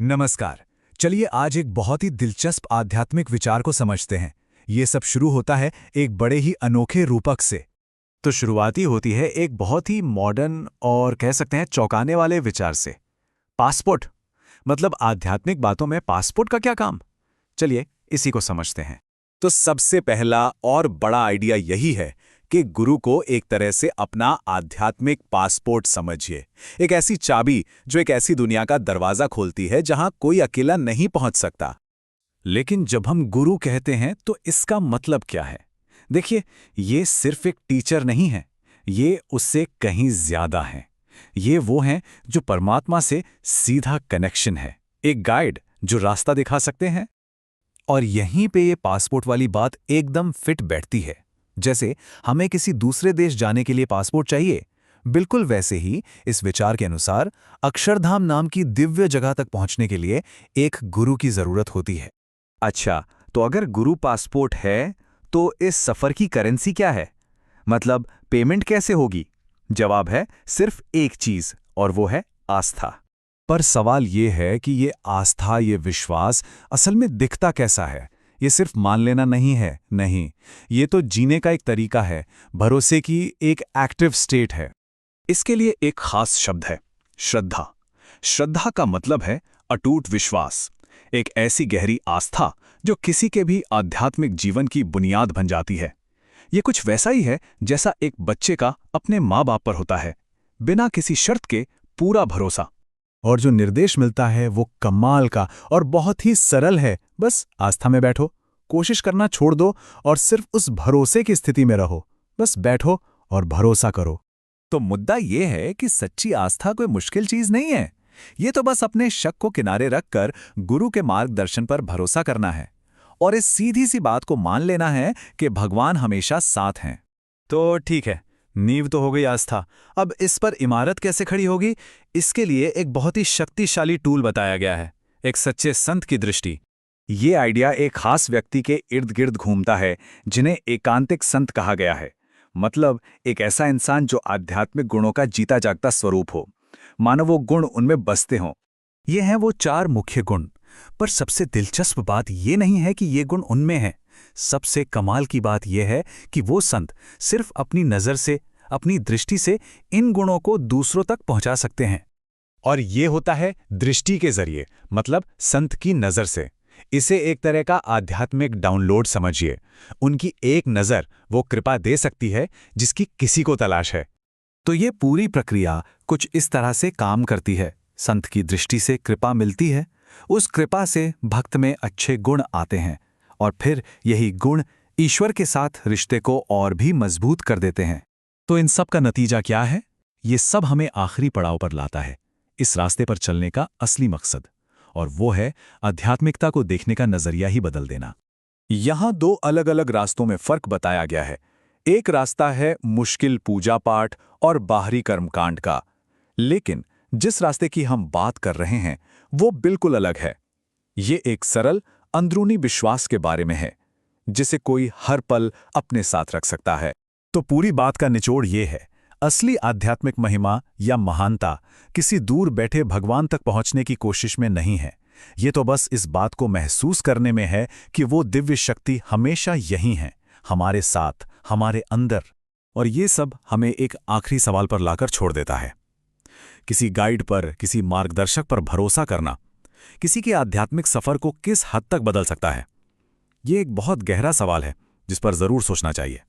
नमस्कार। चलिए आज एक बहुत ही दिलचस्प आध्यात्मिक विचार को समझते हैं। ये सब शुरू होता है एक बड़े ही अनोखे रूपक से। तो शुरुआती होती है एक बहुत ही मॉडर्न और कह सकते हैं चौंकाने वाले विचार से। पासपोर्ट। मतलब आध्यात्मिक बातों में पासपोर्ट का क्या काम? चलिए इसी को समझते हैं। तो सबसे पहला और बड़ा आइडिया यही है कि गुरु को एक तरह से अपना आध्यात्मिक पासपोर्ट समझिए। एक ऐसी चाबी जो एक ऐसी दुनिया का दरवाजा खोलती है जहां कोई अकेला नहीं पहुंच सकता। लेकिन जब हम गुरु कहते हैं तो इसका मतलब क्या है? देखिए, ये सिर्फ एक टीचर नहीं है, ये उससे कहीं ज्यादा है। ये वो हैं जो परमात्मा से सीधा कनेक्शन है, एक गाइड जो रास्ता दिखा सकते हैं। और यहीं पे ये पासपोर्ट वाली बात एकदम फिट बैठती है। जैसे हमें किसी दूसरे देश जाने के लिए पासपोर्ट चाहिए, बिल्कुल वैसे ही इस विचार के अनुसार अक्षरधाम नाम की दिव्य जगह तक पहुंचने के लिए एक गुरु की जरूरत होती है। अच्छा, तो अगर गुरु पासपोर्ट है, तो इस सफर की करेंसी क्या है? मतलब पेमेंट कैसे होगी? जवाब है सिर्फ एक चीज, और वो है आस्था। पर सवाल ये है कि ये आस्था, ये विश्वास असल में दिखता कैसा है? ये सिर्फ मान लेना नहीं है, नहीं, ये तो जीने का एक तरीका है, भरोसे की एक एक्टिव स्टेट है। इसके लिए एक खास शब्द है, श्रद्धा। श्रद्धा का मतलब है अटूट विश्वास, एक ऐसी गहरी आस्था जो किसी के भी आध्यात्मिक जीवन की बुनियाद बन जाती है। ये कुछ वैसा ही है जैसा एक बच्चे का अपने माँ बाप पर होता है, बिना किसी शर्त के पूरा भरोसा। और जो निर्देश मिलता है वो कमाल का और बहुत ही सरल है। बस आस्था में बैठो, कोशिश करना छोड़ दो और सिर्फ उस भरोसे की स्थिति में रहो। बस बैठो और भरोसा करो। तो मुद्दा ये है कि सच्ची आस्था कोई मुश्किल चीज नहीं है। ये तो बस अपने शक को किनारे रखकर गुरु के मार्गदर्शन पर भरोसा करना है और इस सीधी सी बात को मान लेना है कि भगवान हमेशा साथ हैं। तो ठीक है, नींव तो हो गई आस्था। अब इस पर इमारत कैसे खड़ी होगी? इसके लिए एक बहुत ही शक्तिशाली टूल बताया गया है, एक सच्चे संत की दृष्टि। ये आइडिया एक खास व्यक्ति के इर्द गिर्द घूमता है, जिन्हें एकांतिक संत कहा गया है। मतलब एक ऐसा इंसान जो आध्यात्मिक गुणों का जीता जागता स्वरूप हो, मानो वो गुण उनमें बसते हों। ये हैं वो 4 मुख्य गुण। पर सबसे दिलचस्प बात ये नहीं है कि ये गुण उनमें हैं। सबसे कमाल की बात यह है कि वो संत सिर्फ अपनी नज़र से, अपनी दृष्टि से इन गुणों को दूसरों तक पहुंचा सकते हैं। और ये होता है दृष्टि के जरिए, मतलब संत की नज़र से। इसे एक तरह का आध्यात्मिक डाउनलोड समझिए। उनकी एक नज़र वो कृपा दे सकती है जिसकी किसी को तलाश है। तो ये पूरी प्रक्रिया कुछ इस तरह से काम करती है। संत की दृष्टि से कृपा मिलती है, उस कृपा से भक्त में अच्छे गुण आते हैं और फिर यही गुण ईश्वर के साथ रिश्ते को और भी मजबूत कर देते हैं। तो इन सब का नतीजा क्या है? ये सब हमें आखिरी पड़ाव पर लाता है, इस रास्ते पर चलने का असली मकसद, और वो है आध्यात्मिकता को देखने का नजरिया ही बदल देना। यहां 2 अलग अलग रास्तों में फर्क बताया गया है। एक रास्ता है मुश्किल पूजा पाठ और बाहरी कर्मकांड का, लेकिन जिस रास्ते की हम बात कर रहे हैं वो बिल्कुल अलग है। ये एक सरल अंदरूनी विश्वास के बारे में है, जिसे कोई हर पल अपने साथ रख सकता है। तो पूरी बात का निचोड़ ये है, असली आध्यात्मिक महिमा या महानता किसी दूर बैठे भगवान तक पहुंचने की कोशिश में नहीं है। ये तो बस इस बात को महसूस करने में है कि वो दिव्य शक्ति हमेशा यहीं है, हमारे साथ, हमारे अंदर। और ये सब हमें एक आखिरी सवाल पर लाकर छोड़ देता है। किसी गाइड पर, किसी मार्गदर्शक पर भरोसा करना किसी के आध्यात्मिक सफर को किस हद तक बदल सकता है? ये एक बहुत गहरा सवाल है जिस पर जरूर सोचना चाहिए।